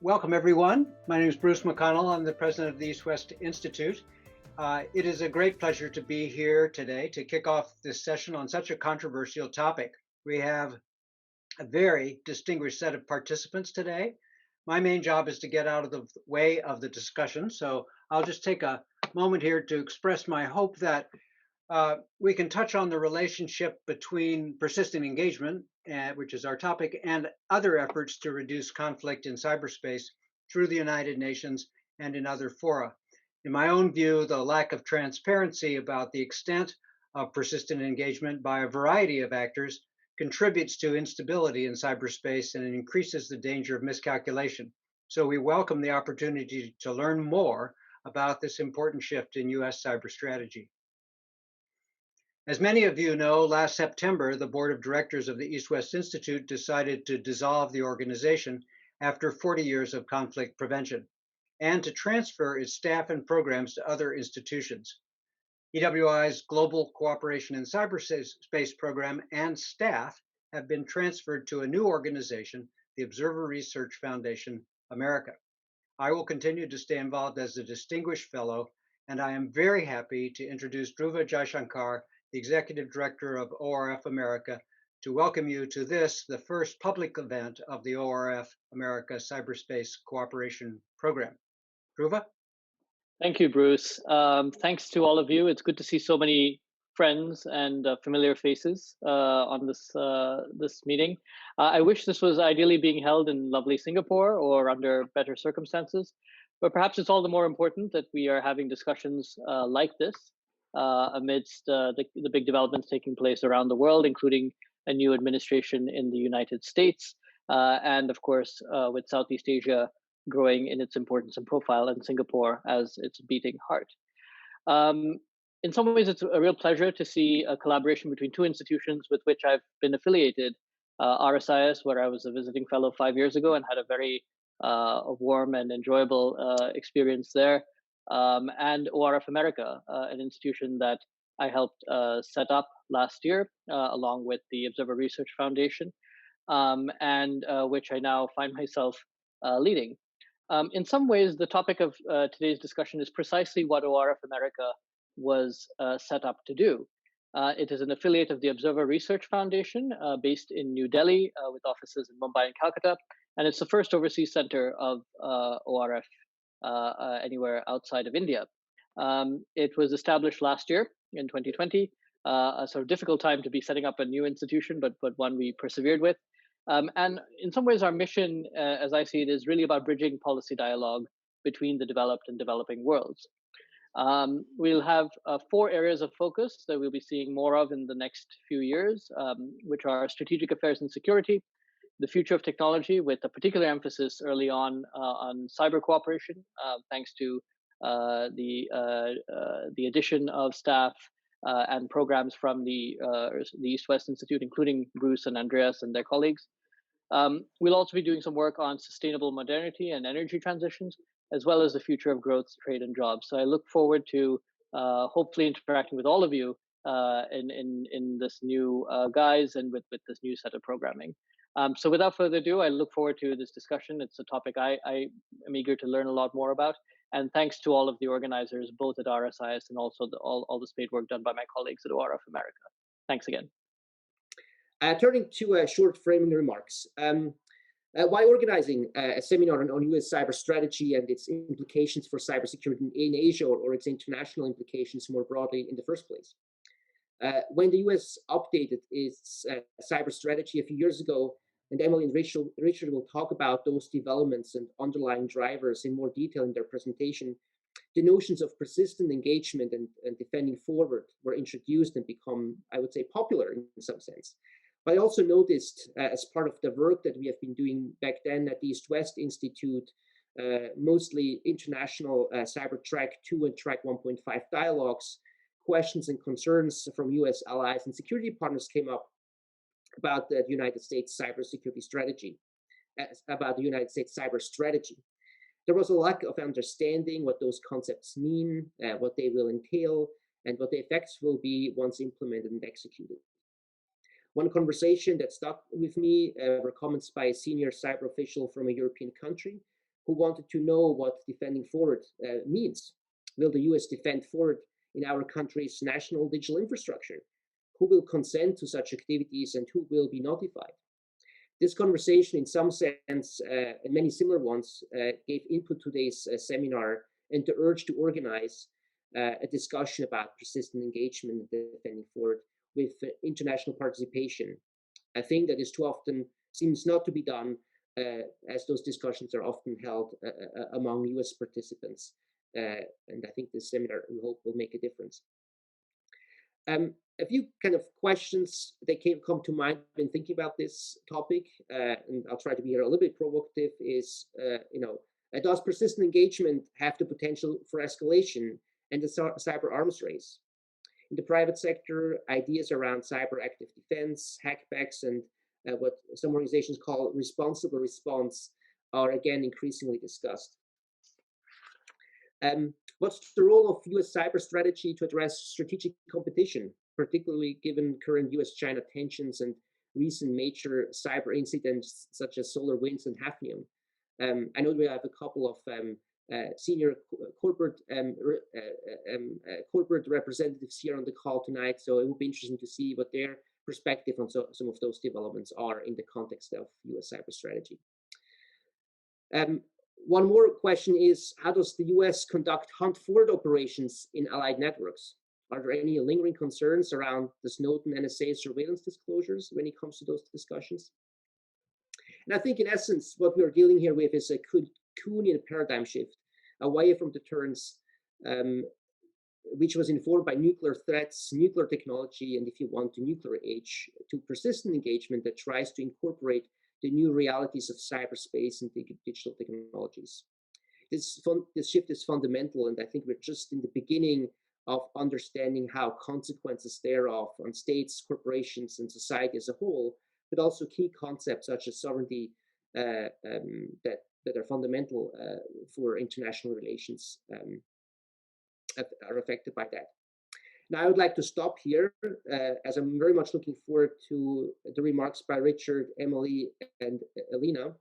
Welcome, everyone. My name is Bruce McConnell. I'm the president of the East-West Institute. It is a great pleasure to be here today to kick off this session on such a controversial topic. We have a very distinguished set of participants today. My main job is to get out of the way of the discussion, so I'll just take a moment here to express my hope that we can touch on the relationship between persistent engagement, which is our topic, and other efforts to reduce conflict in cyberspace through the United Nations and in other fora. In my own view, the lack of transparency about the extent of persistent engagement by a variety of actors contributes to instability in cyberspace and it increases the danger of miscalculation. So we welcome the opportunity to learn more about this important shift in US cyber strategy. As many of you know, last September, the board of directors of the East-West Institute decided to dissolve the organization after 40 years of conflict prevention and to transfer its staff and programs to other institutions. EWI's Global Cooperation in Cyberspace program and staff have been transferred to a new organization, the Observer Research Foundation America. I will continue to stay involved as a distinguished fellow, and I am very happy to introduce Dhruva Jaishankar, the Executive Director of ORF America, to welcome you to this, the first public event of the ORF America Cyberspace Cooperation Program. Dhruva? Thank you, Bruce. Thanks to all of you. It's good to see so many friends and familiar faces on this meeting. I wish this was ideally being held in lovely Singapore or under better circumstances, but perhaps it's all the more important that we are having discussions like this amidst the big developments taking place around the world, including a new administration in the United States, and of course, with Southeast Asia growing in its importance and profile, and Singapore as its beating heart. In some ways, it's a real pleasure to see a collaboration between two institutions with which I've been affiliated, RSIS, where I was a visiting fellow 5 years ago and had a very warm and enjoyable experience there, and ORF America, an institution that I helped set up last year, along with the Observer Research Foundation, and which I now find myself leading. In some ways, the topic of today's discussion is precisely what ORF America was set up to do. It is an affiliate of the Observer Research Foundation based in New Delhi with offices in Mumbai and Calcutta, and it's the first overseas center of ORF anywhere outside of India. It was established last year in 2020, a sort of difficult time to be setting up a new institution, but one we persevered with. And in some ways, our mission, as I see it, is really about bridging policy dialogue between the developed and developing worlds. We'll have 4 areas of focus that we'll be seeing more of in the next few years, which are strategic affairs and security, the future of technology, with a particular emphasis early on cyber cooperation, thanks to the addition of staff and programs from the East-West Institute, including Bruce and Andreas and their colleagues. We'll also be doing some work on sustainable modernity and energy transitions, as well as the future of growth, trade, and jobs. So I look forward to hopefully interacting with all of you in this new guise and with this new set of programming. So without further ado, I look forward to this discussion. It's a topic I am eager to learn a lot more about. And thanks to all of the organizers, both at RSIS and also all the spade work done by my colleagues at ORF America. Thanks again. Turning to short framing remarks. Why organizing a seminar on US cyber strategy and its implications for cybersecurity in Asia or its international implications more broadly in the first place? When the US updated its cyber strategy a few years ago, and Emily and Richard will talk about those developments and underlying drivers in more detail in their presentation, the notions of persistent engagement and defending forward were introduced and become, I would say, popular in some sense. But I also noticed as part of the work that we have been doing back then at the East-West Institute, mostly international cyber track 2 and track 1.5 dialogues, questions and concerns from US allies and security partners came up about the United States cybersecurity strategy, about the United States cyber strategy. There was a lack of understanding what those concepts mean, what they will entail, and what the effects will be once implemented and executed. One conversation that stuck with me were comments by a senior cyber official from a European country who wanted to know what defending forward means. Will the US defend forward in our country's national digital infrastructure? Who will consent to such activities and who will be notified? This conversation, in some sense, and many similar ones, gave input to today's seminar and the urge to organize a discussion about persistent engagement and defending forward with international participation. A thing that is too often seems not to be done, as those discussions are often held among US participants. And I think this seminar, we hope, will make a difference. A few kind of questions that come to mind when thinking about this topic, and I'll try to be here a little bit provocative, is, does persistent engagement have the potential for escalation and the cyber arms race? In the private sector, ideas around cyber active defense, hackbacks, and what some organizations call responsible response are again increasingly discussed. What's the role of US cyber strategy to address strategic competition, particularly given current US-China tensions and recent major cyber incidents such as SolarWinds and Hafnium? I know we have a couple of senior corporate representatives here on the call tonight, so it will be interesting to see what their perspective on some of those developments are in the context of US cyber strategy. One more question is, how does the US conduct hunt-forward operations in allied networks? Are there any lingering concerns around the Snowden NSA surveillance disclosures when it comes to those discussions? And I think in essence, what we are dealing here with is a Kuhnian paradigm shift away from deterrence, which was informed by nuclear threats, nuclear technology, and if you want, the nuclear age, to persistent engagement that tries to incorporate the new realities of cyberspace and digital technologies. This shift is fundamental, and I think we're just in the beginning of understanding how consequences thereof on states, corporations, and society as a whole, but also key concepts such as sovereignty that are fundamental for international relations are affected by that. Now, I would like to stop here, as I'm very much looking forward to the remarks by Richard, Emily, and Elina.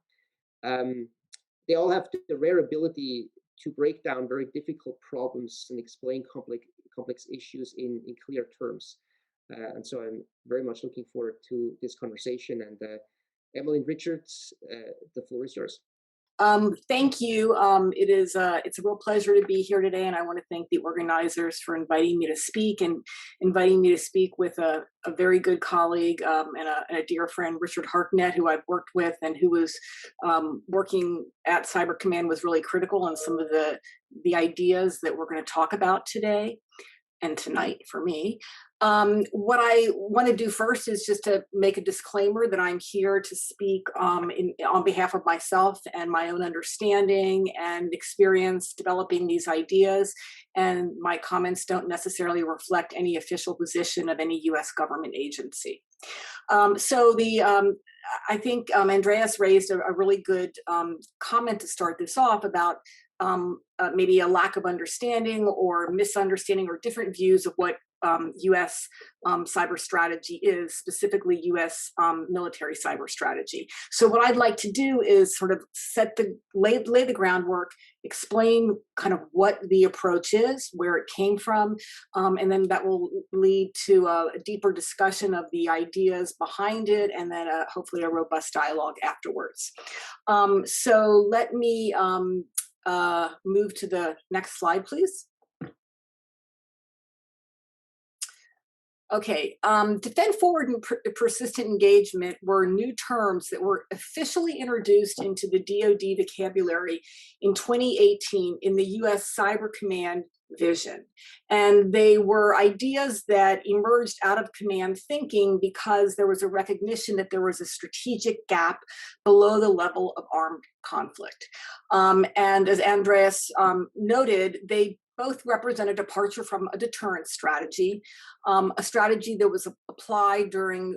They all have the rare ability to break down very difficult problems and explain complex issues in clear terms. And so I'm very much looking forward to this conversation. And Emily and Richard, the floor is yours. Thank you. It's a real pleasure to be here today, and I want to thank the organizers for inviting me to speak and inviting me to speak with a very good colleague and a dear friend, Richard Harknett, who I've worked with and who was working at Cyber Command, was really critical on some of the ideas that we're going to talk about today and tonight for me. What I want to do first is just to make a disclaimer that I'm here to speak on behalf of myself and my own understanding and experience developing these ideas, and my comments don't necessarily reflect any official position of any U.S. government agency. I think Andreas raised a really good comment to start this off about maybe a lack of understanding or misunderstanding or different views of what U.S. cyber strategy is, specifically U.S. Military cyber strategy. So what I'd like to do is sort of lay the groundwork, explain kind of what the approach is, where it came from, and then that will lead to a deeper discussion of the ideas behind it, and then hopefully a robust dialogue afterwards. So let me move to the next slide, please. Okay, defend forward and persistent engagement were new terms that were officially introduced into the DoD vocabulary in 2018 in the US Cyber Command vision. And they were ideas that emerged out of command thinking because there was a recognition that there was a strategic gap below the level of armed conflict. And as Andreas noted, they both represent a departure from a deterrence strategy, a strategy that was applied during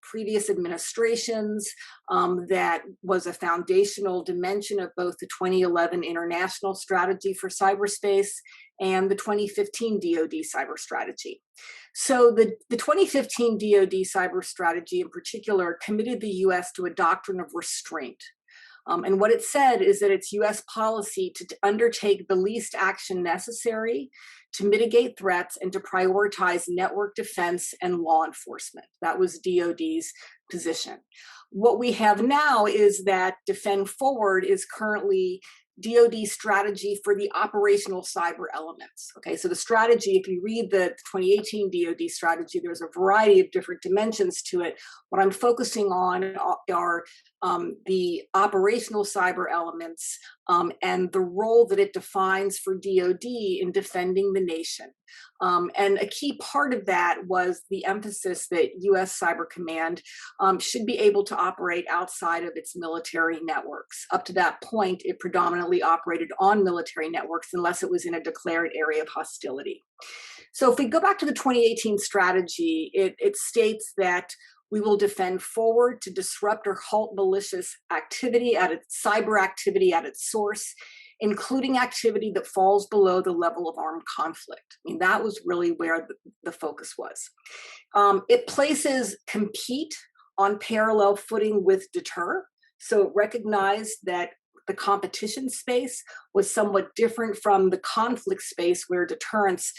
previous administrations, that was a foundational dimension of both the 2011 International Strategy for Cyberspace and the 2015 DoD Cyber Strategy. So the 2015 DoD Cyber Strategy in particular committed the US to a doctrine of restraint. And what it said is that it's U.S. policy to undertake the least action necessary to mitigate threats and to prioritize network defense and law enforcement. That was DoD's position. What we have now is that Defend Forward is currently DoD's strategy for the operational cyber elements. Okay, so the strategy, if you read the 2018 DoD strategy, there's a variety of different dimensions to it. What I'm focusing on are the operational cyber elements and the role that it defines for DoD in defending the nation. And a key part of that was the emphasis that U.S. Cyber Command should be able to operate outside of its military networks. Up to that point, it predominantly operated on military networks unless it was in a declared area of hostility. So if we go back to the 2018 strategy, it states that we will defend forward to disrupt or halt malicious activity cyber activity at its source, including activity that falls below the level of armed conflict. I mean, that was really where the focus was. It places compete on parallel footing with deter. So it recognized that the competition space was somewhat different from the conflict space where deterrence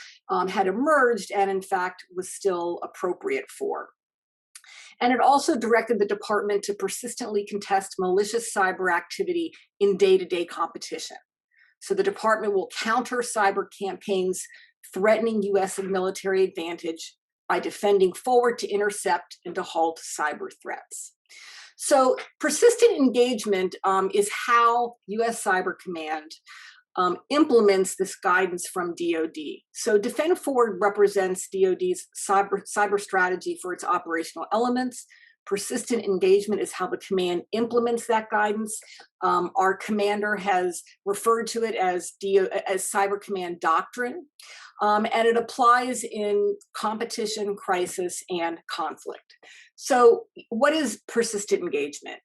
had emerged and in fact was still appropriate for. And it also directed the department to persistently contest malicious cyber activity in day-to-day competition. So the department will counter cyber campaigns threatening U.S. military advantage by defending forward to intercept and to halt cyber threats. So persistent engagement is how U.S. Cyber Command implements this guidance from DoD. So Defend Forward represents DoD's cyber strategy for its operational elements. Persistent engagement is how the command implements that guidance. Our commander has referred to it as Cyber Command Doctrine, and it applies in competition, crisis, and conflict. So what is persistent engagement?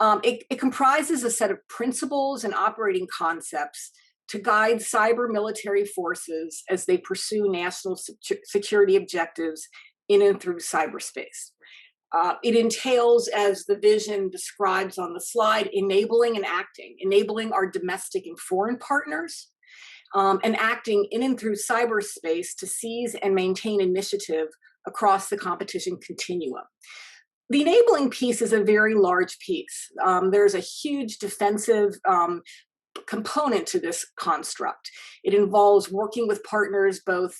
It comprises a set of principles and operating concepts to guide cyber military forces as they pursue national security objectives in and through cyberspace. It entails, as the vision describes on the slide, enabling our domestic and foreign partners, and acting in and through cyberspace to seize and maintain initiative across the competition continuum. The enabling piece is a very large piece. There's a huge defensive component to this construct. It involves working with partners both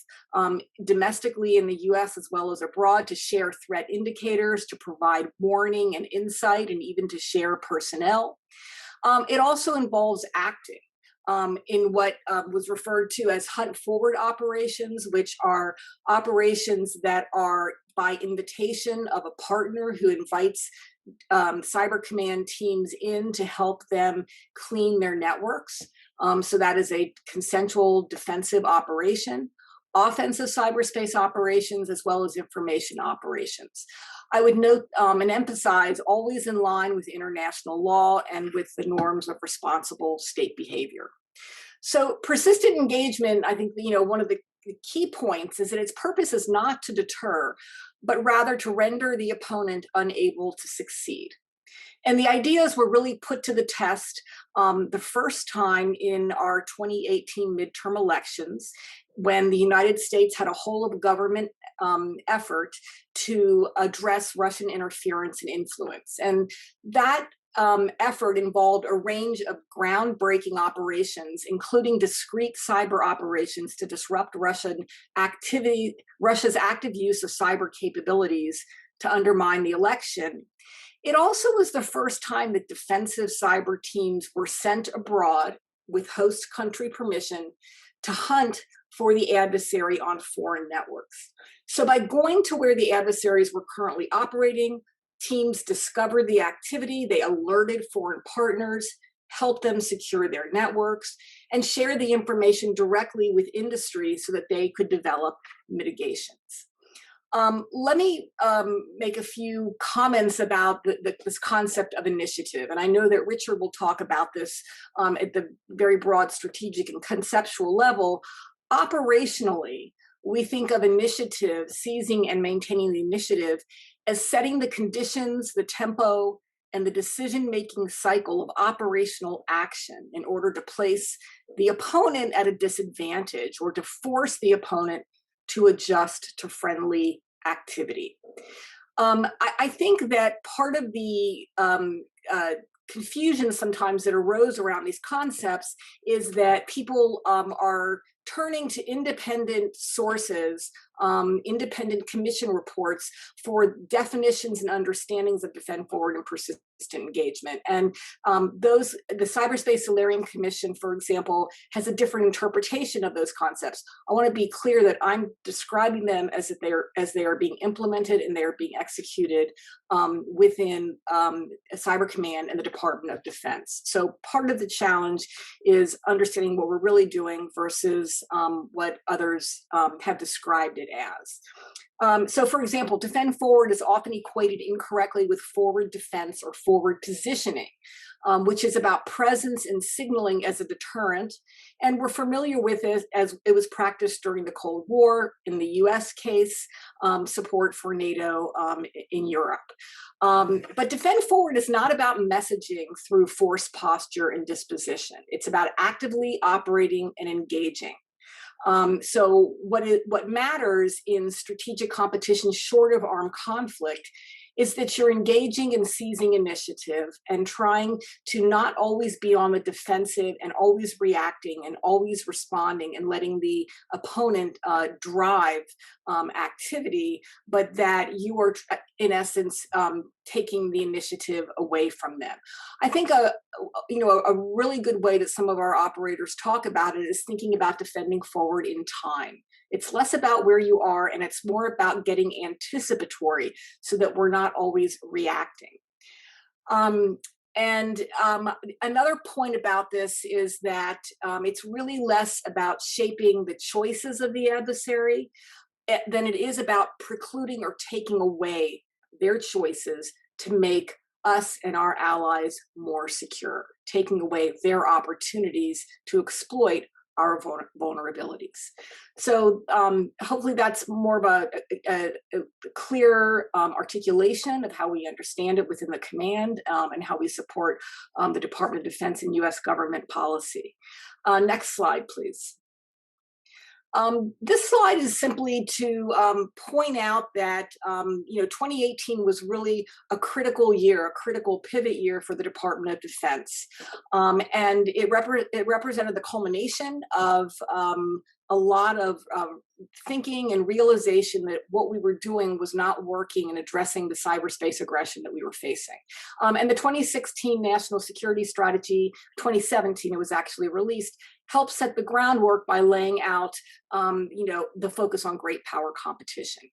domestically in the US as well as abroad to share threat indicators, to provide warning and insight, and even to share personnel. It also involves acting in what was referred to as hunt forward operations, which are operations that are by invitation of a partner who invites Cyber Command teams in to help them clean their networks. So that is a consensual defensive operation, offensive cyberspace operations, as well as information operations. I would note and emphasize always in line with international law and with the norms of responsible state behavior. So persistent engagement, I think, one of the key points is that its purpose is not to deter, but rather to render the opponent unable to succeed. And the ideas were really put to the test the first time in our 2018 midterm elections, when the United States had a whole of government effort to address Russian interference and influence. And that effort involved a range of groundbreaking operations, including discrete cyber operations to disrupt Russia's active use of cyber capabilities to undermine the election. It also was the first time that defensive cyber teams were sent abroad with host country permission to hunt for the adversary on foreign networks. So by going to where the adversaries were currently operating, teams discovered the activity, they alerted foreign partners, helped them secure their networks, and shared the information directly with industry so that they could develop mitigations. Let me make a few comments about this concept of initiative. And I know that Richard will talk about this at the very broad strategic and conceptual level. Operationally, we think of initiative, seizing and maintaining the initiative, as setting the conditions, the tempo, and the decision-making cycle of operational action in order to place the opponent at a disadvantage or to force the opponent to adjust to friendly activity. I think that part of the confusion sometimes that arose around these concepts is that people are turning to independent sources, independent commission reports for definitions and understandings of defend forward and persistent engagement. And the Cyberspace Solarium Commission, for example, has a different interpretation of those concepts. I want to be clear that I'm describing them as they are being implemented and they are being executed within Cyber Command and the Department of Defense. So part of the challenge is understanding what we're really doing versus what others have described it as. So for example, defend forward is often equated incorrectly with forward defense or forward positioning, which is about presence and signaling as a deterrent. And we're familiar with it as it was practiced during the Cold War, in the US case, support for NATO in Europe. But defend forward is not about messaging through force, posture, and disposition. It's about actively operating and engaging. So what matters in strategic competition short of armed conflict is that you're engaging and seizing initiative and trying to not always be on the defensive and always reacting and always responding and letting the opponent drive activity, but that you are, in essence, taking the initiative away from them. I think a really good way that some of our operators talk about it is thinking about defending forward in time. It's less about where you are and it's more about getting anticipatory so that we're not always reacting. Another point about this is that it's really less about shaping the choices of the adversary than it is about precluding or taking away their choices to make us and our allies more secure, taking away their opportunities to exploit our vulnerabilities. So hopefully that's more of a clear articulation of how we understand it within the command and how we support the Department of Defense and US government policy. Next slide, please. This slide is simply to point out that 2018 was really a critical year, a critical pivot year for the Department of Defense, and it represented the culmination of a lot of thinking and realization that what we were doing was not working in addressing the cyberspace aggression that we were facing. And the 2016 National Security Strategy, 2017 it was actually released, helped set the groundwork by laying out the focus on great power competition.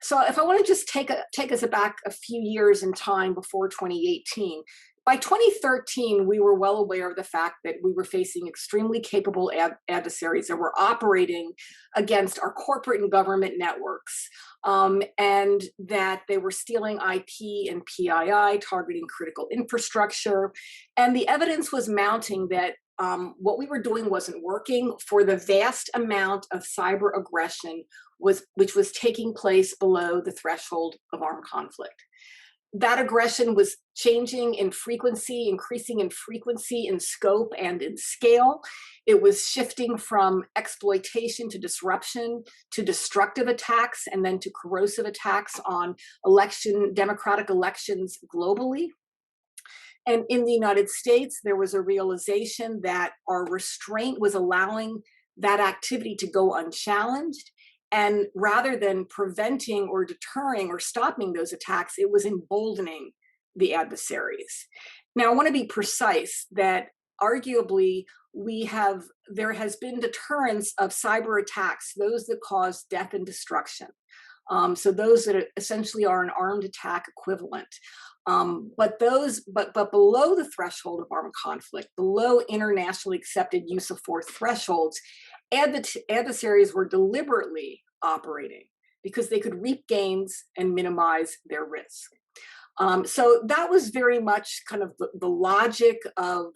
So if I want to just take us back a few years in time before 2018, by 2013, we were well aware of the fact that we were facing extremely capable adversaries that were operating against our corporate and government networks, and that they were stealing IP and PII, targeting critical infrastructure. And the evidence was mounting that what we were doing wasn't working for the vast amount of cyber aggression which was taking place below the threshold of armed conflict. That aggression was changing in frequency, increasing in frequency, in scope, and in scale. It was shifting from exploitation to disruption to destructive attacks and then to corrosive attacks on democratic elections globally. And in the United States, there was a realization that our restraint was allowing that activity to go unchallenged. And rather than preventing or deterring or stopping those attacks, it was emboldening the adversaries. Now, I want to be precise that arguably there has been deterrence of cyber attacks, those that cause death and destruction. So those that essentially are an armed attack equivalent. But below the threshold of armed conflict, below internationally accepted use of force thresholds, adversaries were deliberately operating because they could reap gains and minimize their risk. So that was very much kind of the logic of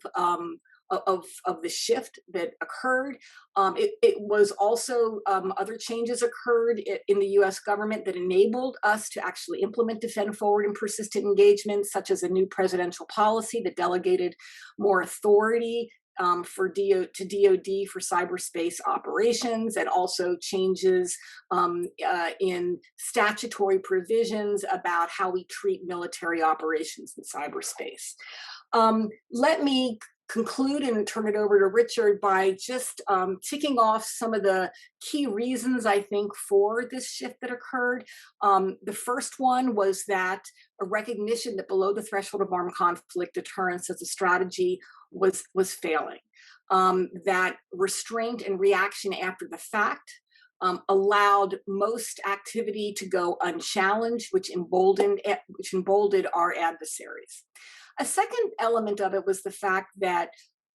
of the shift that occurred. It was also other changes occurred in the US government that enabled us to actually implement defend forward and persistent engagement, such as a new presidential policy that delegated more authority to DoD for cyberspace operations, and also changes in statutory provisions about how we treat military operations in cyberspace. Let me conclude and turn it over to Richard by just ticking off some of the key reasons, I think, for this shift that occurred. The first one was that a recognition that below the threshold of armed conflict deterrence as a strategy was failing. That restraint and reaction after the fact allowed most activity to go unchallenged, which emboldened our adversaries. A second element of it was the fact that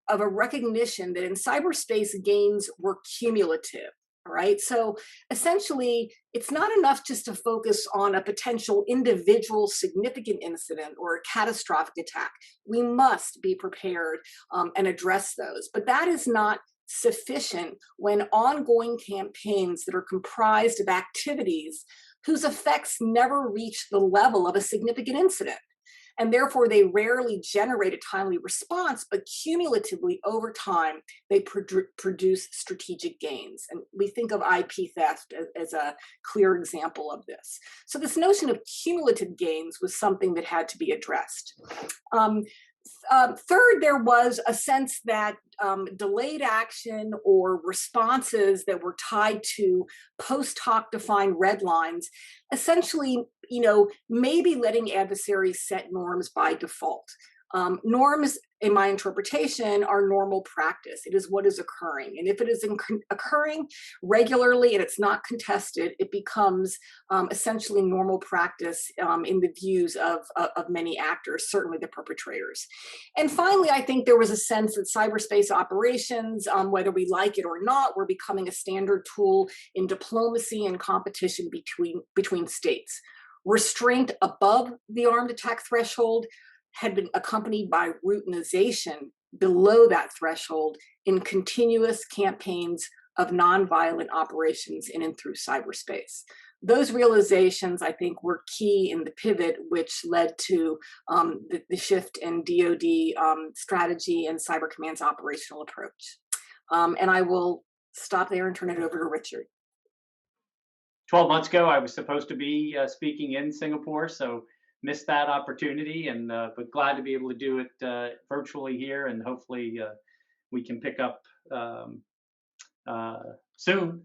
of a recognition that in cyberspace gains were cumulative. All right. So essentially, it's not enough just to focus on a potential individual significant incident or a catastrophic attack. We must be prepared and address those. But that is not sufficient when ongoing campaigns that are comprised of activities whose effects never reach the level of a significant incident. And therefore, they rarely generate a timely response, but cumulatively over time, they produce strategic gains. And we think of IP theft as a clear example of this. So this notion of cumulative gains was something that had to be addressed. Third, there was a sense that delayed action or responses that were tied to post hoc defined red lines, essentially, maybe letting adversaries set norms by default. Norms, in my interpretation, are normal practice. It is what is occurring. And if it is occurring regularly and it's not contested, it becomes essentially normal practice in the views of many actors, certainly the perpetrators. And finally, I think there was a sense that cyberspace operations, whether we like it or not, were becoming a standard tool in diplomacy and competition between states. Restraint above the armed attack threshold had been accompanied by routinization below that threshold in continuous campaigns of nonviolent operations in and through cyberspace. Those realizations, I think, were key in the pivot, which led to the shift in DoD strategy and Cyber Command's operational approach. And I will stop there and turn it over to Richard. 12 months ago, I was supposed to be speaking in Singapore, so missed that opportunity, and but glad to be able to do it virtually here, and hopefully we can pick up soon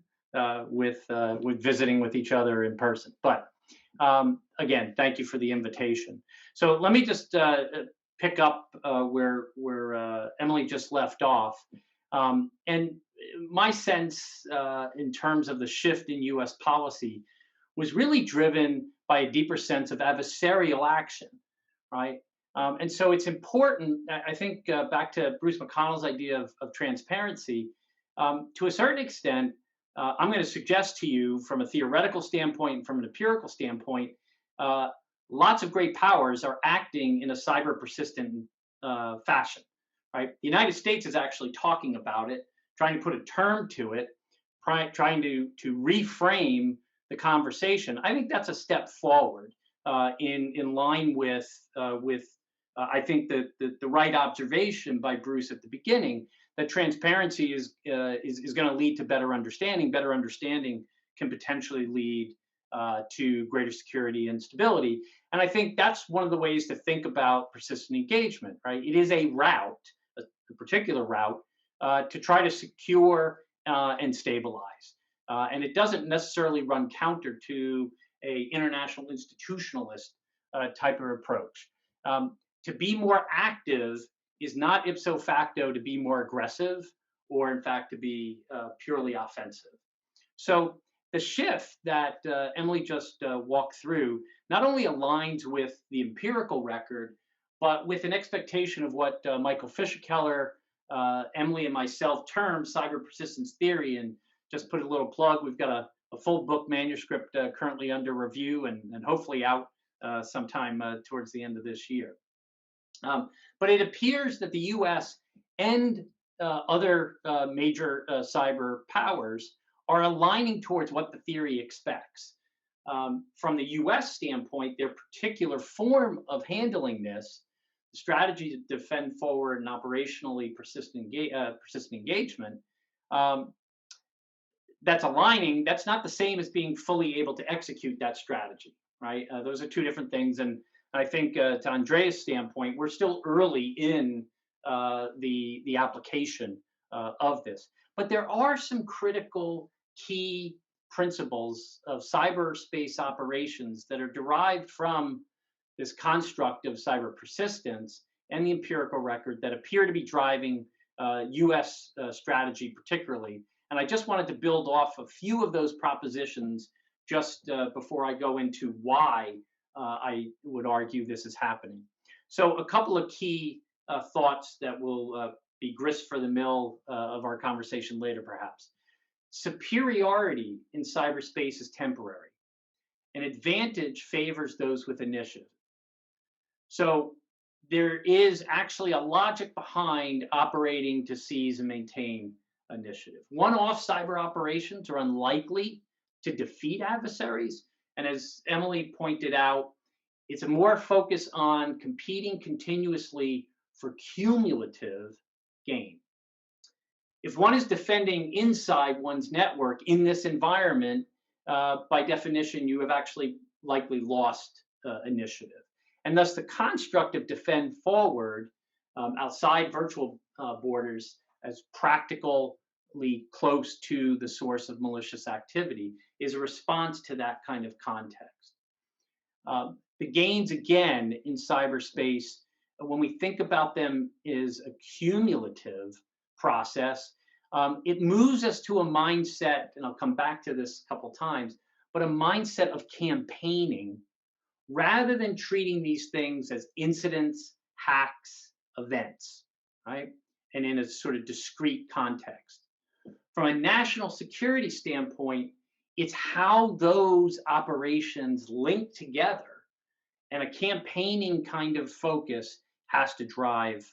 with visiting with each other in person. But again, thank you for the invitation. So let me just pick up where Emily just left off, and my sense in terms of the shift in U.S. policy was really driven by a deeper sense of adversarial action, right? And so it's important, I think, back to Bruce McConnell's idea of transparency, to a certain extent, I'm going to suggest to you from a theoretical standpoint and from an empirical standpoint, lots of great powers are acting in a cyber persistent fashion, right? The United States is actually talking about it, trying to put a term to it, trying to reframe the conversation. I think that's a step forward in line with I think the right observation by Bruce at the beginning, that transparency is going to lead to better understanding. Better understanding can potentially lead to greater security and stability. And I think that's one of the ways to think about persistent engagement, right? It is a route, a particular route, to try to secure and stabilize. And it doesn't necessarily run counter to a international institutionalist type of approach. To be more active is not ipso facto to be more aggressive, or in fact to be purely offensive. So the shift that Emily just walked through not only aligns with the empirical record, but with an expectation of what Michael Fischer-Keller, Emily, and myself termed cyber persistence theory. And just put a little plug, we've got a full book manuscript currently under review and hopefully out sometime towards the end of this year. But it appears that the US and other major cyber powers are aligning towards what the theory expects. From the US standpoint, their particular form of handling this, the strategy to defend forward and operationally persistent engagement, that's aligning, that's not the same as being fully able to execute that strategy, right? Those are two different things. And I think to Andrea's standpoint, we're still early in the application of this. But there are some critical key principles of cyberspace operations that are derived from this construct of cyber persistence and the empirical record that appear to be driving US strategy particularly. And I just wanted to build off a few of those propositions just before I go into why I would argue this is happening. So a couple of key thoughts that will be grist for the mill of our conversation later, perhaps. Superiority in cyberspace is temporary. An advantage favors those with initiative. So there is actually a logic behind operating to seize and maintain initiative. One-off cyber operations are unlikely to defeat adversaries. And as Emily pointed out, it's a more focus on competing continuously for cumulative gain. If one is defending inside one's network in this environment, by definition, you have actually likely lost initiative. And thus the construct of defend forward outside virtual borders as practically close to the source of malicious activity is a response to that kind of context. The gains, again, in cyberspace, when we think about them, is a cumulative process. It moves us to a mindset, and I'll come back to this a couple times, but a mindset of campaigning rather than treating these things as incidents, hacks, events, right? And in a sort of discrete context. From a national security standpoint, it's how those operations link together, and a campaigning kind of focus has to drive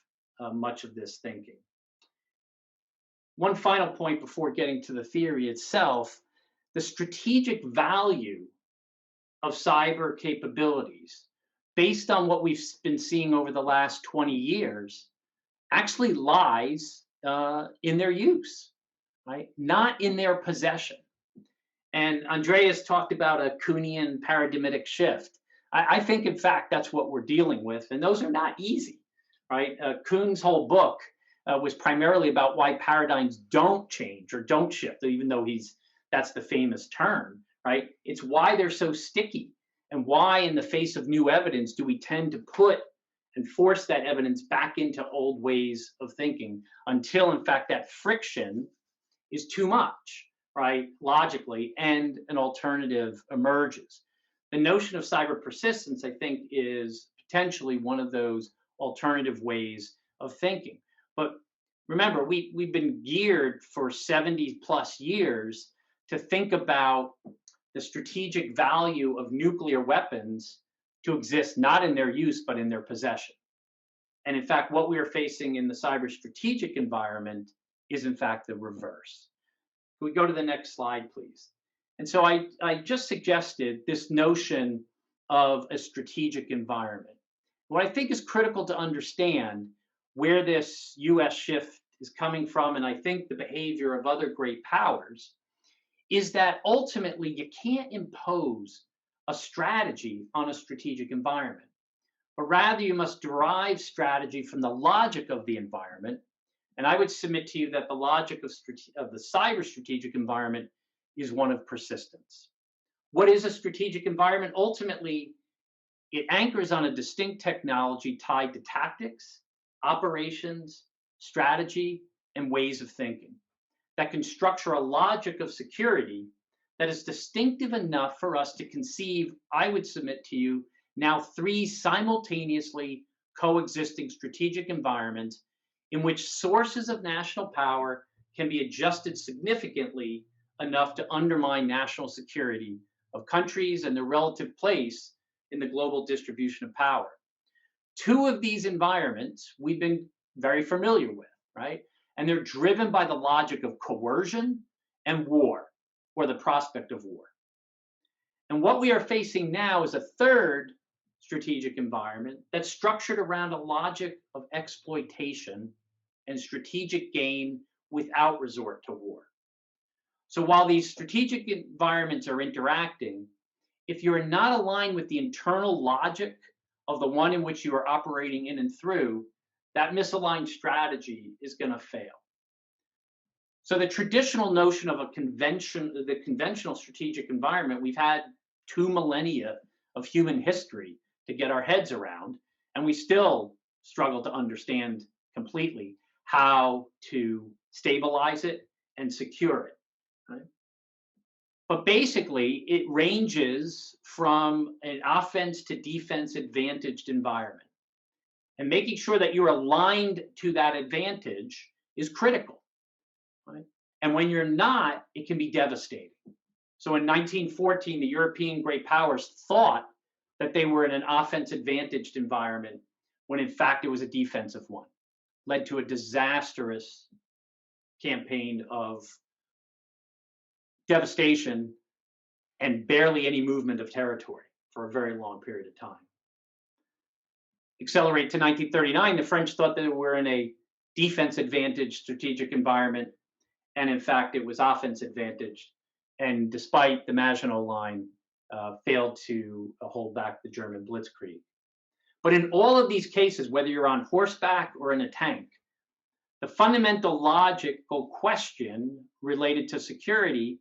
much of this thinking. One final point before getting to the theory itself, the strategic value of cyber capabilities, based on what we've been seeing over the last 20 years, actually lies in their use, right? Not in their possession. And Andreas talked about a Kuhnian paradigmatic shift. I think, in fact, that's what we're dealing with, and those are not easy, right? Kuhn's whole book was primarily about why paradigms don't change or don't shift, even though that's the famous term, right? It's why they're so sticky, and why in the face of new evidence do we tend to put and force that evidence back into old ways of thinking until, in fact, that friction is too much, right, logically, and an alternative emerges. The notion of cyber persistence, I think, is potentially one of those alternative ways of thinking. But remember, we've been geared for 70 plus years to think about the strategic value of nuclear weapons to exist not in their use, but in their possession. And in fact, what we are facing in the cyber strategic environment is in fact the reverse. Can we go to the next slide, please? And so I just suggested this notion of a strategic environment. What I think is critical to understand where this US shift is coming from, and I think the behavior of other great powers, is that ultimately you can't impose a strategy on a strategic environment, but rather you must derive strategy from the logic of the environment. And I would submit to you that the logic of the cyber strategic environment is one of persistence. What is a strategic environment? Ultimately, it anchors on a distinct technology tied to tactics, operations, strategy, and ways of thinking that can structure a logic of security that is distinctive enough for us to conceive, I would submit to you, now 3 simultaneously coexisting strategic environments in which sources of national power can be adjusted significantly enough to undermine national security of countries and their relative place in the global distribution of power. 2 of these environments we've been very familiar with. right? And they're driven by the logic of coercion and war, or the prospect of war. And what we are facing now is a third strategic environment that's structured around a logic of exploitation and strategic gain without resort to war. So while these strategic environments are interacting, if you're not aligned with the internal logic of the one in which you are operating in and through, that misaligned strategy is going to fail. So the traditional notion of the conventional strategic environment, we've had 2 millennia of human history to get our heads around, and we still struggle to understand completely how to stabilize it and secure it. Right? But basically, it ranges from an offense to defense advantaged environment. And making sure that you're aligned to that advantage is critical. Right? And when you're not, it can be devastating. So in 1914, the European great powers thought that they were in an offense advantaged environment when in fact it was a defensive one. Led to a disastrous campaign of devastation and barely any movement of territory for a very long period of time. Accelerate to 1939, the French thought that they were in a defense advantaged strategic environment, and in fact it was offense advantaged, and despite the Maginot Line, failed to hold back the German blitzkrieg. But in all of these cases, whether you're on horseback or in a tank, the fundamental logical question related to security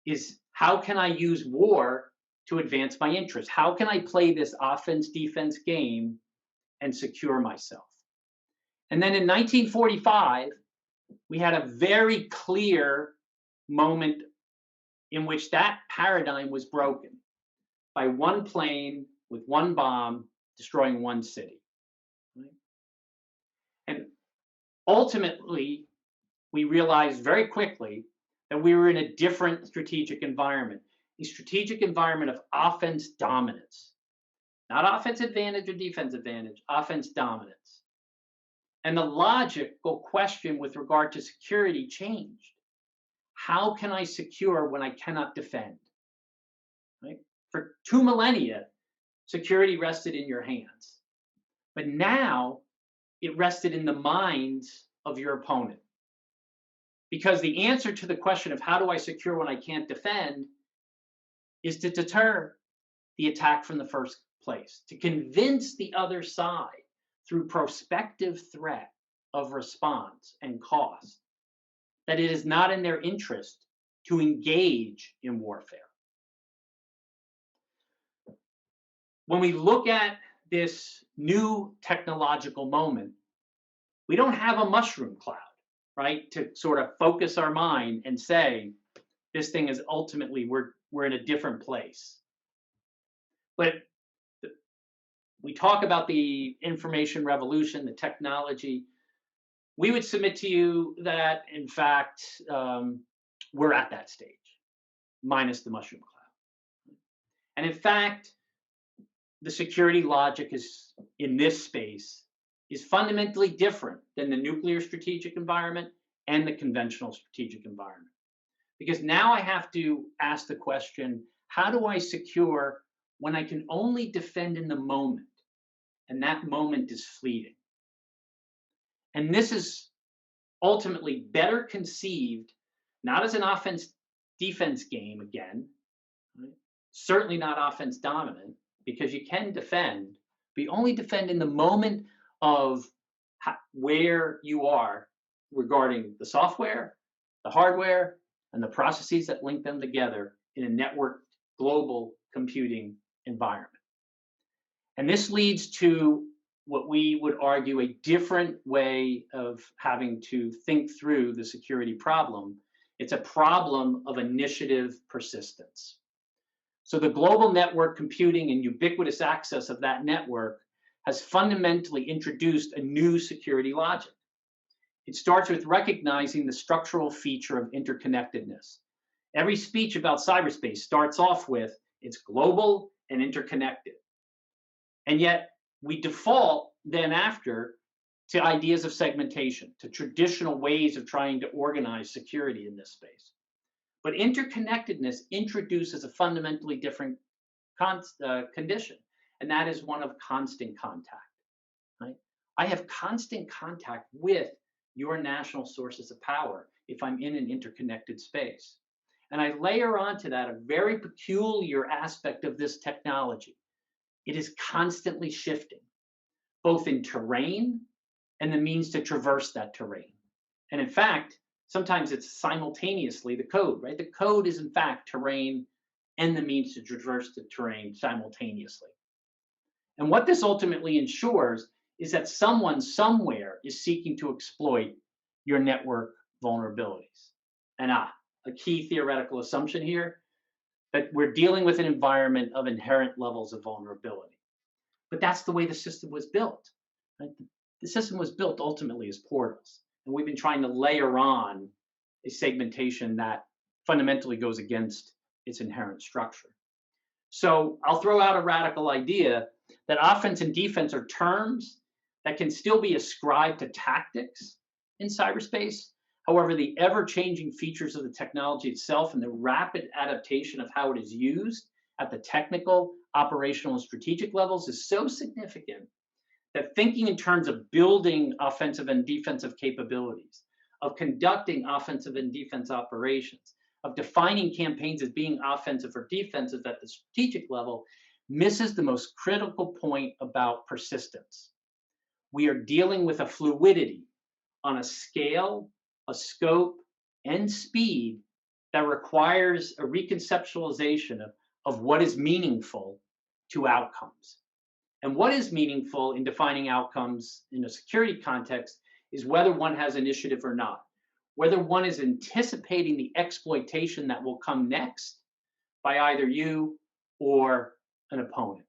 is, how can I use war to advance my interests? How can I play this offense-defense game and secure myself? And then in 1945, we had a very clear moment in which that paradigm was broken by one plane with one bomb destroying one city. Right? And ultimately, we realized very quickly that we were in a different strategic environment, a strategic environment of offense dominance. Not offense advantage or defense advantage, offense dominance. And the logical question with regard to security changed. How can I secure when I cannot defend? Right? For 2 millennia, security rested in your hands. But now, it rested in the minds of your opponent. Because the answer to the question of how do I secure when I can't defend is to deter the attack from the first place, to convince the other side through prospective threat of response and cost that it is not in their interest to engage in warfare. When we look at this new technological moment, we don't have a mushroom cloud, right, to sort of focus our mind and say, this thing is ultimately, we're in a different place. But we talk about the information revolution, the technology. We would submit to you that, in fact, we're at that stage, minus the mushroom cloud. And in fact, the security logic is in this space is fundamentally different than the nuclear strategic environment and the conventional strategic environment. Because now I have to ask the question, how do I secure when I can only defend in the moment, and that moment is fleeting? And this is ultimately better conceived, not as an offense-defense game again, right? Certainly not offense dominant, because you can defend, but you only defend in the moment of where you are regarding the software, the hardware, and the processes that link them together in a networked global computing environment. And this leads to what we would argue a different way of having to think through the security problem. It's a problem of initiative persistence. So the global network computing and ubiquitous access of that network has fundamentally introduced a new security logic. It starts with recognizing the structural feature of interconnectedness. Every speech about cyberspace starts off with, it's global and interconnected. And yet we default then after to ideas of segmentation, to traditional ways of trying to organize security in this space. But interconnectedness introduces a fundamentally different condition, and that is one of constant contact. Right? I have constant contact with your national sources of power if I'm in an interconnected space. And I layer onto that a very peculiar aspect of this technology. It is constantly shifting, both in terrain and the means to traverse that terrain. And in fact, sometimes it's simultaneously the code, right? The code is in fact terrain and the means to traverse the terrain simultaneously. And what this ultimately ensures is that someone somewhere is seeking to exploit your network vulnerabilities. And a key theoretical assumption here, that we're dealing with an environment of inherent levels of vulnerability. But that's the way the system was built. Right? The system was built ultimately as portals. And we've been trying to layer on a segmentation that fundamentally goes against its inherent structure. So I'll throw out a radical idea that offense and defense are terms that can still be ascribed to tactics in cyberspace. However, the ever-changing features of the technology itself and the rapid adaptation of how it is used at the technical, operational, and strategic levels is so significant that thinking in terms of building offensive and defensive capabilities, of conducting offensive and defense operations, of defining campaigns as being offensive or defensive at the strategic level, misses the most critical point about persistence. We are dealing with a fluidity on a scale, a scope, and speed that requires a reconceptualization of what is meaningful to outcomes. And what is meaningful in defining outcomes in a security context is whether one has initiative or not, whether one is anticipating the exploitation that will come next by either you or an opponent.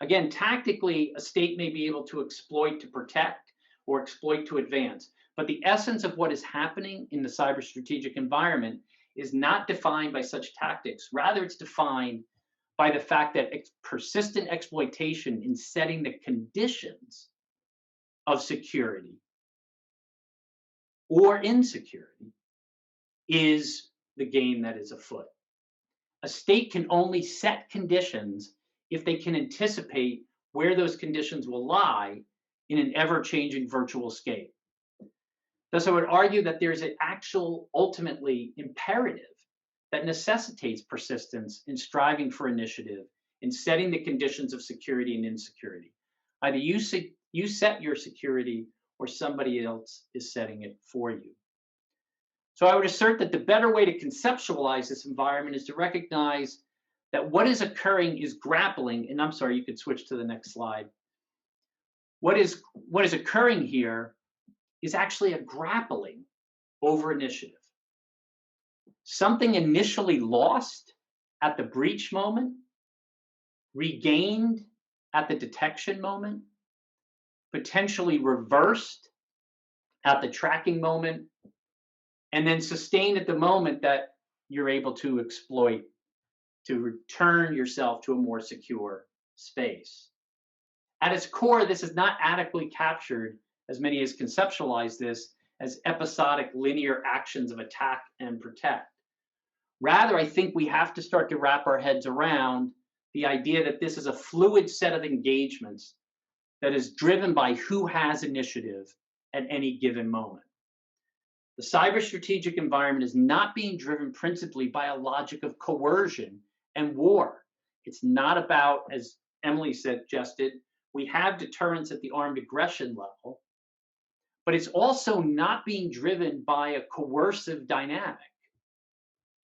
Again, tactically, a state may be able to exploit to protect or exploit to advance, but the essence of what is happening in the cyber strategic environment is not defined by such tactics. Rather, it's defined by the fact that persistent exploitation in setting the conditions of security or insecurity is the game that is afoot. A state can only set conditions if they can anticipate where those conditions will lie in an ever-changing virtual scape. Thus, I would argue that there's an actual, ultimately, imperative that necessitates persistence in striving for initiative, in setting the conditions of security and insecurity. Either you set your security or somebody else is setting it for you. So I would assert that the better way to conceptualize this environment is to recognize that what is occurring is grappling, and I'm sorry, you could switch to the next slide. What is occurring here is actually a grappling over initiative. Something initially lost at the breach moment, regained at the detection moment, potentially reversed at the tracking moment, and then sustained at the moment that you're able to exploit to return yourself to a more secure space. At its core, this is not adequately captured, as many has conceptualized this, as episodic linear actions of attack and protect. Rather, I think we have to start to wrap our heads around the idea that this is a fluid set of engagements that is driven by who has initiative at any given moment. The cyber strategic environment is not being driven principally by a logic of coercion and war. It's not about, as Emily suggested, we have deterrence at the armed aggression level, but it's also not being driven by a coercive dynamic,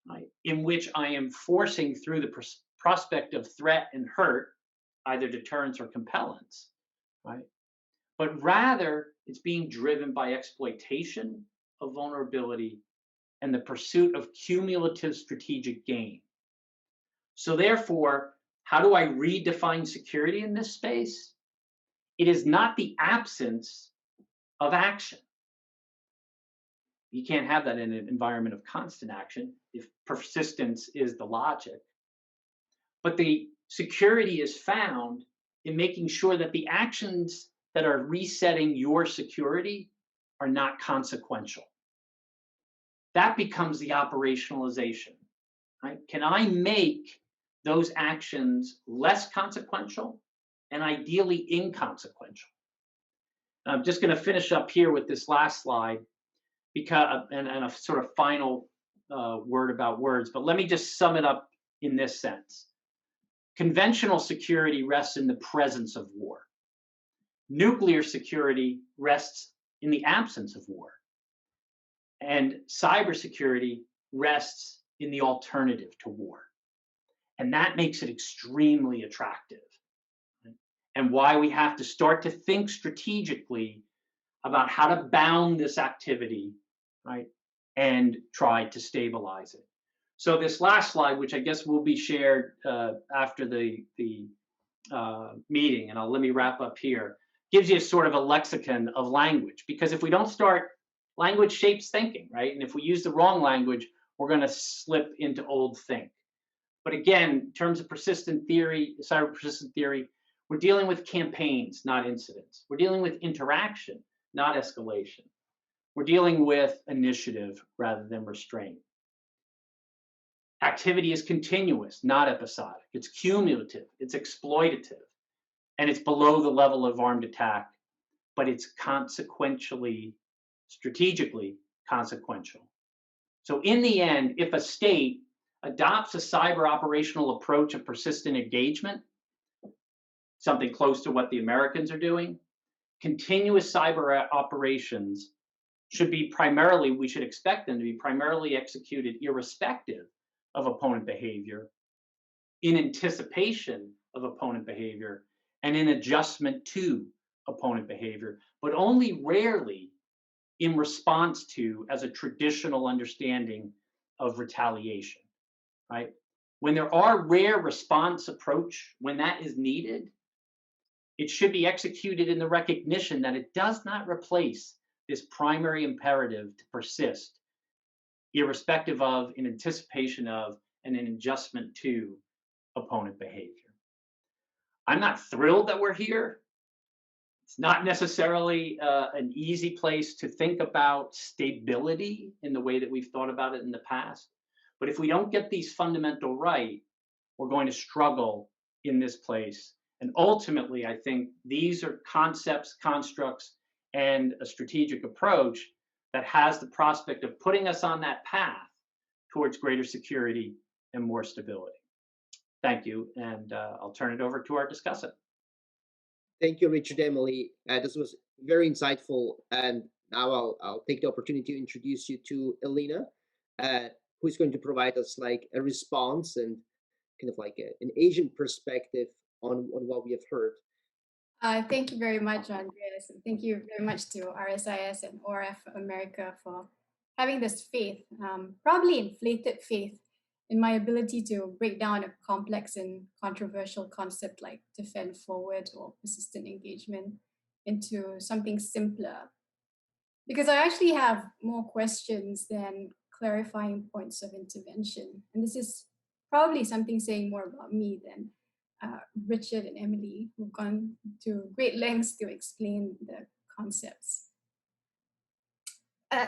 right, in which I am forcing through the prospect of threat and hurt, either deterrence or compellence, right? But rather, it's being driven by exploitation of vulnerability and the pursuit of cumulative strategic gain. So therefore, how do I redefine security in this space? It is not the absence of action. You can't have that in an environment of constant action if persistence is the logic. But the security is found in making sure that the actions that are resetting your security are not consequential. That becomes the operationalization, right? Can I make those actions less consequential and ideally inconsequential? I'm just going to finish up here with this last slide because, and a sort of final word about words, but let me just sum it up in this sense. Conventional security rests in the presence of war. Nuclear security rests in the absence of war. And cybersecurity rests in the alternative to war. And that makes it extremely attractive. And why we have to start to think strategically about how to bound this activity, right, and try to stabilize it. So this last slide, which I guess will be shared after the meeting, and let me wrap up here, gives you a sort of a lexicon of language. Because if we don't start, language shapes thinking, right? And if we use the wrong language, we're going to slip into old think. But again, in terms of persistent theory, cyber persistent theory, we're dealing with campaigns, not incidents. We're dealing with interaction, not escalation. We're dealing with initiative rather than restraint. Activity is continuous, not episodic. It's cumulative, it's exploitative, and it's below the level of armed attack, but it's consequentially, strategically consequential. So in the end, if a state adopts a cyber operational approach of persistent engagement, something close to what the Americans are doing, continuous cyber operations should be primarily, we should expect them to be primarily executed irrespective of opponent behavior, in anticipation of opponent behavior, and in adjustment to opponent behavior, but only rarely in response to as a traditional understanding of retaliation, right? When there are rare response approach, when that is needed, it should be executed in the recognition that it does not replace this primary imperative to persist, irrespective of, in anticipation of, and in adjustment to opponent behavior. I'm not thrilled that we're here. It's not necessarily an easy place to think about stability in the way that we've thought about it in the past. But if we don't get these fundamental right, we're going to struggle in this place. And ultimately, I think these are concepts, constructs, and a strategic approach that has the prospect of putting us on that path towards greater security and more stability. Thank you, and I'll turn it over to our discussant. Thank you, Richard, Emily. This was very insightful, and now I'll take the opportunity to introduce you to Elina, who is going to provide us like a response and kind of like an Asian perspective on what we have heard. Thank you very much, Andreas, and thank you very much to RSIS and ORF America for having this faith, probably inflated faith, in my ability to break down a complex and controversial concept like defend forward or persistent engagement into something simpler. Because I actually have more questions than clarifying points of intervention. And this is probably something saying more about me than Richard and Emily, who've gone to great lengths to explain the concepts.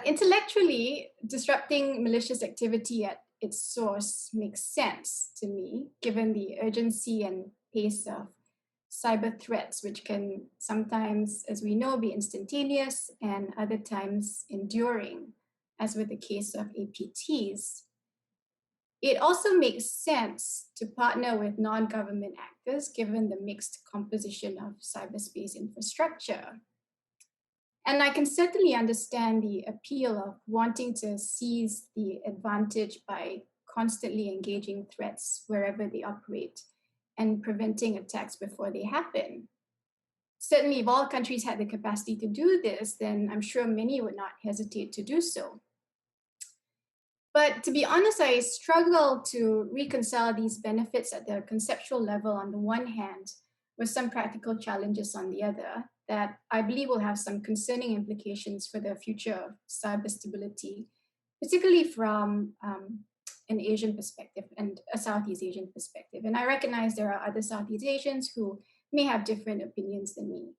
Intellectually, disrupting malicious activity at its source makes sense to me, given the urgency and pace of cyber threats, which can sometimes, as we know, be instantaneous and other times enduring, as with the case of APTs. It also makes sense to partner with non-government actors, given the mixed composition of cyberspace infrastructure. And I can certainly understand the appeal of wanting to seize the advantage by constantly engaging threats wherever they operate and preventing attacks before they happen. Certainly, if all countries had the capacity to do this, then I'm sure many would not hesitate to do so. But to be honest, I struggle to reconcile these benefits at the conceptual level on the one hand, with some practical challenges on the other, that I believe will have some concerning implications for the future of cyber stability, particularly from an Asian perspective and a Southeast Asian perspective. And I recognize there are other Southeast Asians who may have different opinions than me.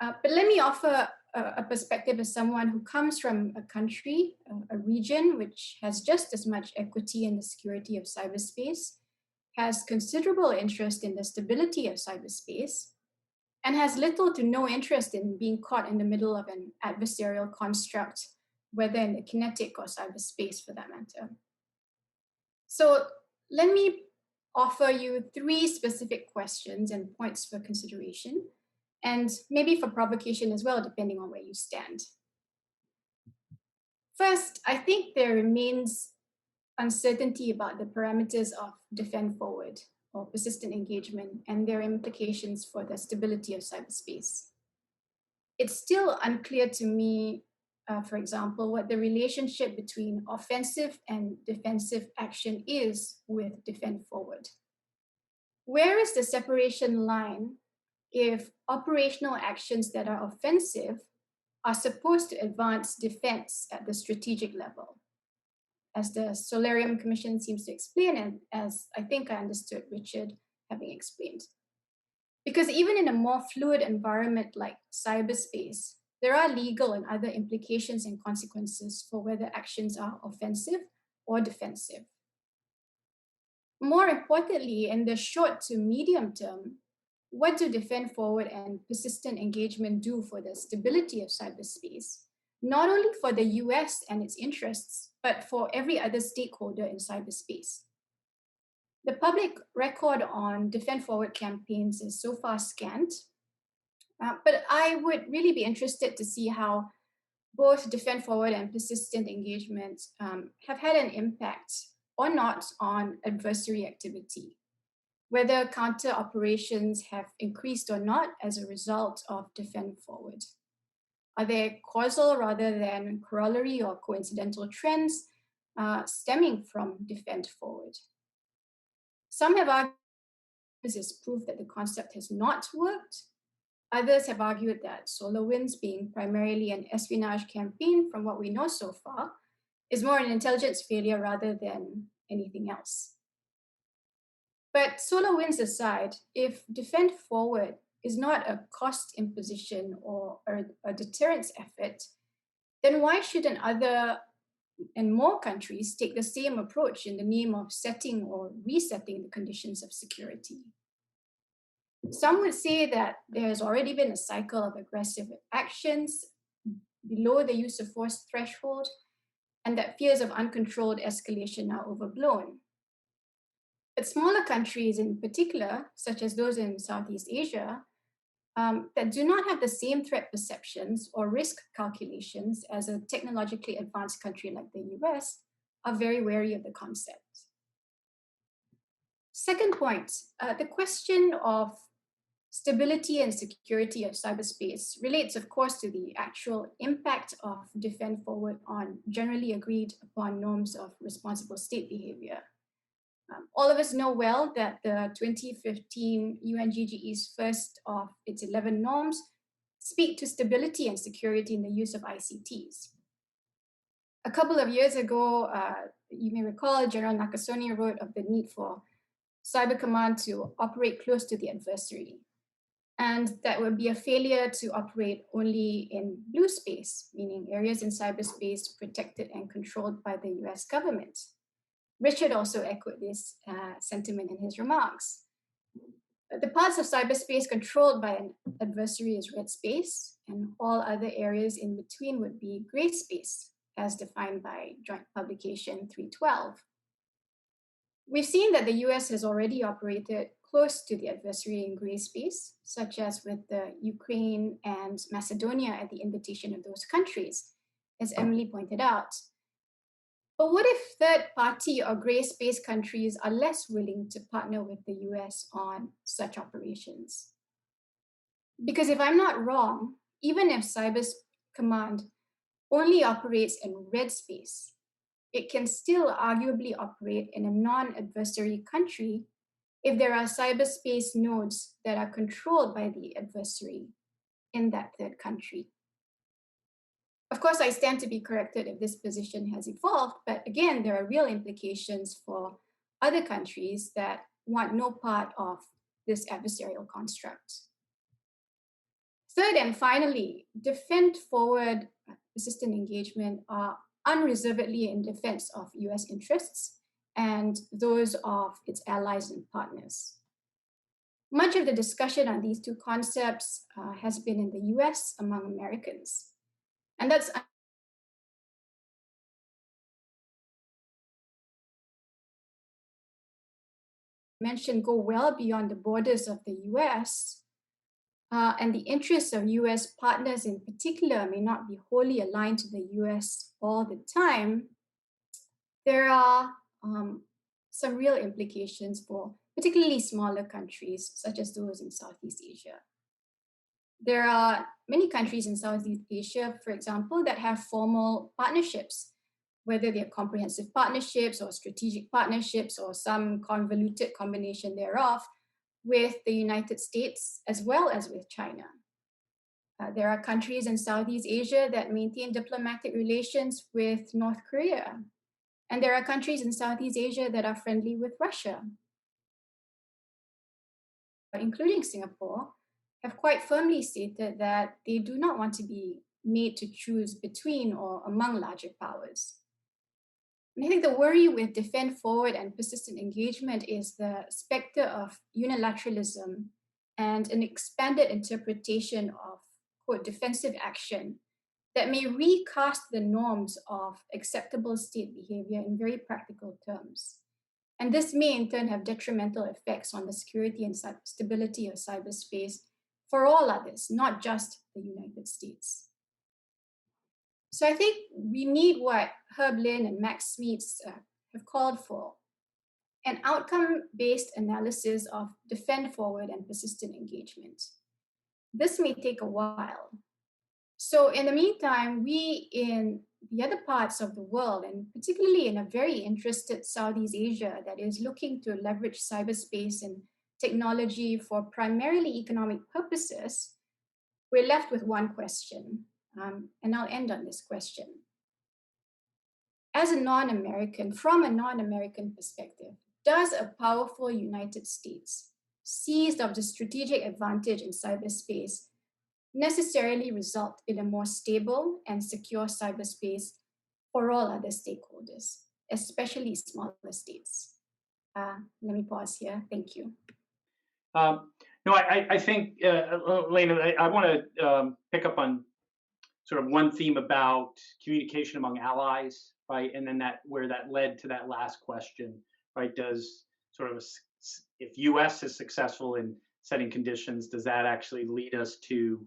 But let me offer a perspective as someone who comes from a country, a region which has just as much equity in the security of cyberspace, has considerable interest in the stability of cyberspace, and has little to no interest in being caught in the middle of an adversarial construct, whether in the kinetic or cyberspace for that matter. So let me offer you 3 specific questions and points for consideration, and maybe for provocation as well, depending on where you stand. First, I think there remains uncertainty about the parameters of defend forward or persistent engagement and their implications for the stability of cyberspace. It's still unclear to me, for example, what the relationship between offensive and defensive action is with defend forward. Where is the separation line if operational actions that are offensive are supposed to advance defense at the strategic level, as the Solarium Commission seems to explain, and as I think I understood Richard having explained? Because even in a more fluid environment like cyberspace, there are legal and other implications and consequences for whether actions are offensive or defensive. More importantly, in the short to medium term, what do defend forward and persistent engagement do for the stability of cyberspace, not only for the US and its interests, but for every other stakeholder in cyberspace? The public record on defend forward campaigns is so far scant, but I would really be interested to see how both defend forward and persistent engagement have had an impact or not on adversary activity, whether counter operations have increased or not as a result of defend forward. Are there causal rather than corollary or coincidental trends stemming from defend forward? Some have argued this is proof that the concept has not worked. Others have argued that SolarWinds, being primarily an espionage campaign from what we know so far, is more an intelligence failure rather than anything else. But SolarWinds aside, if defend forward is not a cost imposition or a deterrence effort, then why shouldn't other and more countries take the same approach in the name of setting or resetting the conditions of security? Some would say that there has already been a cycle of aggressive actions below the use of force threshold, and that fears of uncontrolled escalation are overblown. But smaller countries in particular, such as those in Southeast Asia, that do not have the same threat perceptions or risk calculations as a technologically advanced country like the US, are very wary of the concept. Second point, the question of stability and security of cyberspace relates, of course, to the actual impact of defend forward on generally agreed upon norms of responsible state behavior. All of us know well that the 2015 UNGGE's first of its 11 norms speak to stability and security in the use of ICTs. A couple of years ago, you may recall, General Nakasone wrote of the need for Cyber Command to operate close to the adversary, and that would be a failure to operate only in blue space, meaning areas in cyberspace protected and controlled by the US government. Richard also echoed this sentiment in his remarks. The parts of cyberspace controlled by an adversary is red space, and all other areas in between would be gray space, as defined by Joint Publication 312. We've seen that the US has already operated close to the adversary in gray space, such as with the Ukraine and Macedonia at the invitation of those countries, as Emily pointed out. But what if third-party or gray space countries are less willing to partner with the US on such operations? Because if I'm not wrong, even if Cyber Command only operates in red space, it can still arguably operate in a non-adversary country if there are cyberspace nodes that are controlled by the adversary in that third country. Of course, I stand to be corrected if this position has evolved, but again, there are real implications for other countries that want no part of this adversarial construct. Third and finally, defend forward persistent engagement are unreservedly in defense of US interests and those of its allies and partners. Much of the discussion on these two concepts has been in the US among Americans. And that's mentioned go well beyond the borders of the US, and the interests of US partners in particular may not be wholly aligned to the US all the time. There are some real implications for particularly smaller countries, such as those in Southeast Asia. There are many countries in Southeast Asia, for example, that have formal partnerships, whether they're comprehensive partnerships or strategic partnerships or some convoluted combination thereof, with the United States as well as with China. There are countries in Southeast Asia that maintain diplomatic relations with North Korea. And there are countries in Southeast Asia that are friendly with Russia, including Singapore, have quite firmly stated that they do not want to be made to choose between or among larger powers. And I think the worry with defend forward and persistent engagement is the specter of unilateralism and an expanded interpretation of, quote, defensive action that may recast the norms of acceptable state behavior in very practical terms. And this may in turn have detrimental effects on the security and stability of cyberspace for all others, not just the United States. So I think we need what Herb Lin and Max Smeets have called for, an outcome-based analysis of defend forward and persistent engagement. This may take a while. So in the meantime, we in the other parts of the world, and particularly in a very interested Southeast Asia that is looking to leverage cyberspace and technology for primarily economic purposes, we're left with one question. And I'll end on this question. As a non-American, from a non-American perspective, does a powerful United States seized of the strategic advantage in cyberspace necessarily result in a more stable and secure cyberspace for all other stakeholders, especially smaller states? Let me pause here. Thank you. No, I think, Elina, I want to pick up on sort of one theme about communication among allies, right? And then where that led to that last question, right? Does sort of, if US is successful in setting conditions, does that actually lead us to,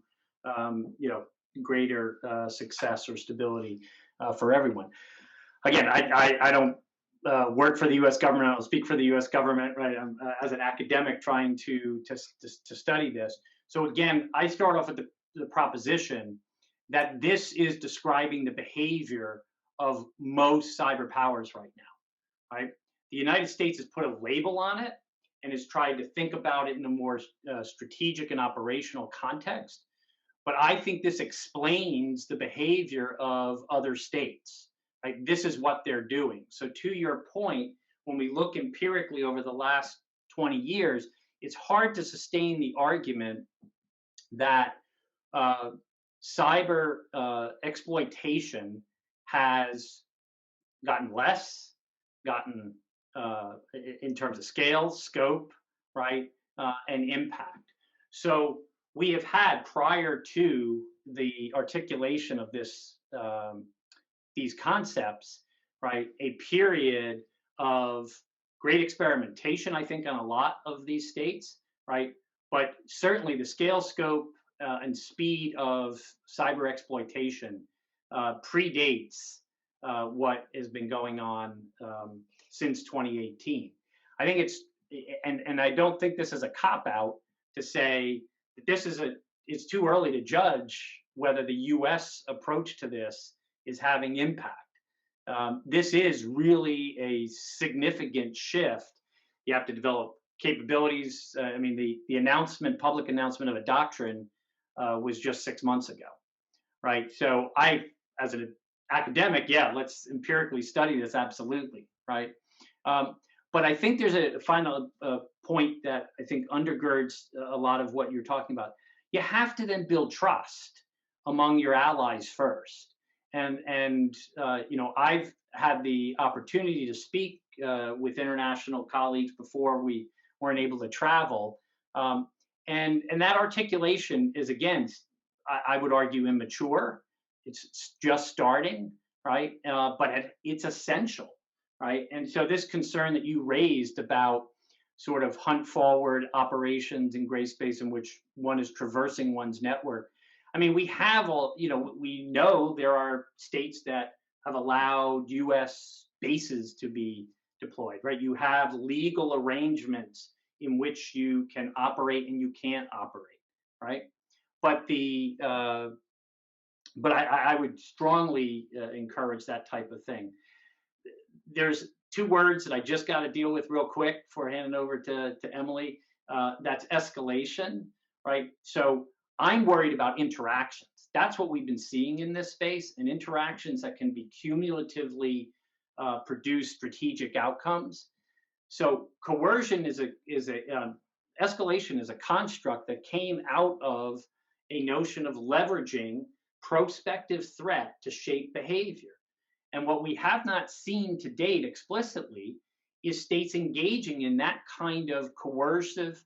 greater success or stability for everyone? Again, I don't work for the U.S. government. I don't speak for the U.S. government, right? I'm as an academic trying to study this. So again, I start off with the proposition that this is describing the behavior of most cyber powers right now, right? The United States has put a label on it and has tried to think about it in a more strategic and operational context. But I think this explains the behavior of other states. Right? This is what they're doing. So to your point, when we look empirically over the last 20 years, it's hard to sustain the argument that cyber exploitation has gotten less, in terms of scale, scope, right, and impact. So we have had, prior to the articulation of this, these concepts, right, a period of great experimentation, I think, on a lot of these states, right? But certainly the scale, scope, and speed of cyber exploitation predates what has been going on since 2018. I think it's, and I don't think this is a cop-out to say that it's too early to judge whether the US approach to this is having impact. This is really a significant shift. You have to develop capabilities. I mean, the public announcement of a doctrine was just 6 months ago, right? So as an academic, yeah, let's empirically study this, absolutely, right? But I think there's a final point that I think undergirds a lot of what you're talking about. you have to then build trust among your allies first. And you know, I've had the opportunity to speak with international colleagues before we weren't able to travel. And that articulation is, again, I would argue, immature. It's just starting, right? But it's essential, right? And so this concern that you raised about sort of hunt forward operations in gray space in which one is traversing one's network. I mean, we have all, you know, we know there are states that have allowed US bases to be deployed, right? You have legal arrangements in which you can operate and you can't operate, right? But but I would strongly encourage that type of thing. There's two words that I just got to deal with real quick before handing over to Emily. That's escalation, right? So I'm worried about interactions. That's what we've been seeing in this space, and interactions that can be cumulatively produce strategic outcomes. So coercion escalation is a construct that came out of a notion of leveraging prospective threat to shape behavior. And what we have not seen to date explicitly is states engaging in that kind of coercive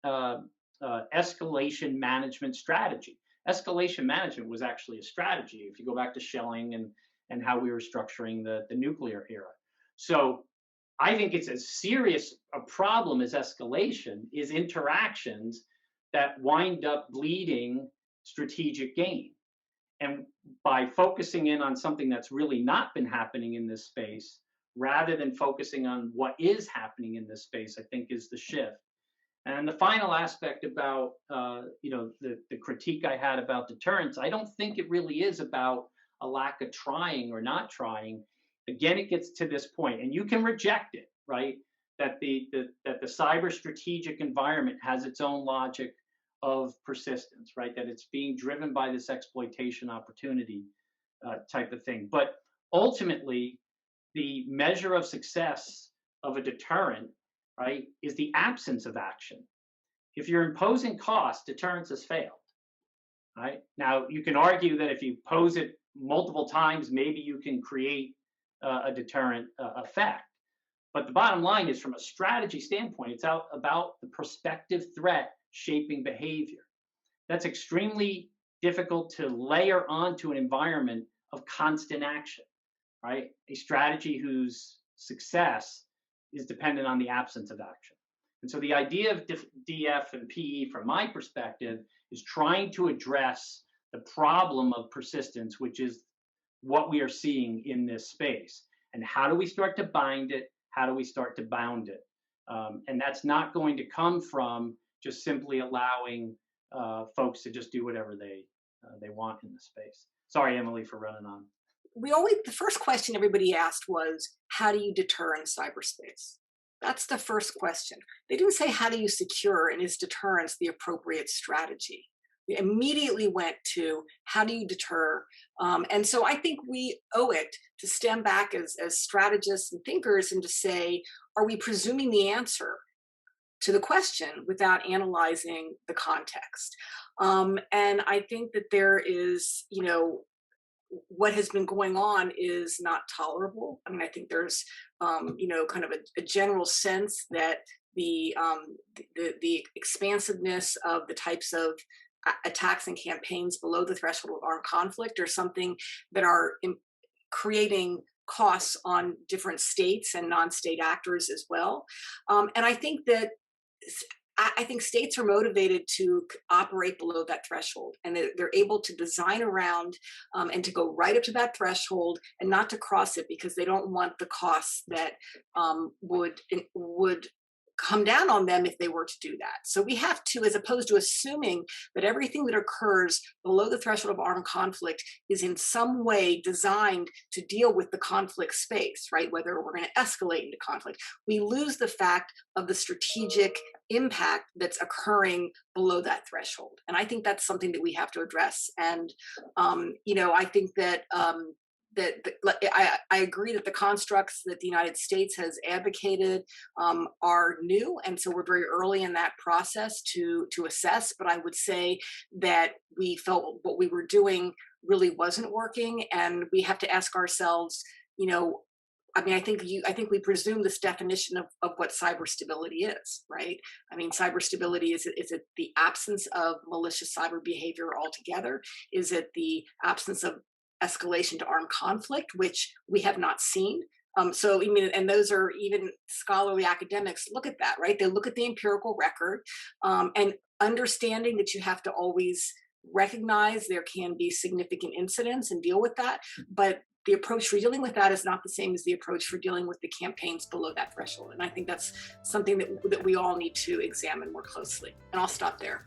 escalation management strategy. Escalation management was actually a strategy if you go back to Schelling and how we were structuring the nuclear era. So I think it's as serious a problem as escalation is interactions that wind up bleeding strategic gain. And by focusing in on something that's really not been happening in this space, rather than focusing on what is happening in this space, I think is the shift. And the final aspect about you know, the critique I had about deterrence, I don't think it really is about a lack of trying or not trying. Again, it gets to this point, and you can reject it, right? That the cyber strategic environment has its own logic of persistence, right? That it's being driven by this exploitation opportunity type of thing. But ultimately, the measure of success of a deterrent, right, is the absence of action. If you're imposing cost, deterrence has failed, right? Now, you can argue that if you pose it multiple times, maybe you can create a deterrent effect. But the bottom line is, from a strategy standpoint, it's about the prospective threat shaping behavior. That's extremely difficult to layer onto an environment of constant action, right? A strategy whose success is dependent on the absence of action. And so the idea of DF and PE, from my perspective, is trying to address the problem of persistence, which is what we are seeing in this space. And how do we start to bind it? How do we start to bound it? And that's not going to come from just simply allowing folks to just do whatever they want in the space. Sorry, Emily, for running on. The first question everybody asked was, how do you deter in cyberspace? That's the first question. They didn't say, how do you secure, and is deterrence the appropriate strategy? We immediately went to, how do you deter? And so I think we owe it to stand back as strategists and thinkers and to say, are we presuming the answer to the question without analyzing the context? And I think that there is, you know, what has been going on is not tolerable. I mean, I think there's, you know, kind of a general sense that the expansiveness of the types of attacks and campaigns below the threshold of armed conflict are something that are creating costs on different states and non-state actors as well. And I think that states are motivated to operate below that threshold, and they're able to design around and to go right up to that threshold and not to cross it because they don't want the costs that would come down on them if they were to do that. So we have to, as opposed to assuming that everything that occurs below the threshold of armed conflict is in some way designed to deal with the conflict space, right? Whether we're going to escalate into conflict, we lose the fact of the strategic impact that's occurring below that threshold. And I think that's something that we have to address. And, you know, I think that I agree that the constructs that the United States has advocated are new, and so we're very early in that process to assess. But I would say that we felt what we were doing really wasn't working, and we have to ask ourselves, I mean, I think we presume this definition of what cyber stability is, right? I mean, cyber stability, is it the absence of malicious cyber behavior altogether? Is it the absence of escalation to armed conflict, which we have not seen? So, I mean, and those are, even scholarly academics look at that, right? They look at the empirical record, and understanding that you have to always recognize there can be significant incidents and deal with that. But the approach for dealing with that is not the same as the approach for dealing with the campaigns below that threshold. And I think that's something that we all need to examine more closely. And I'll stop there.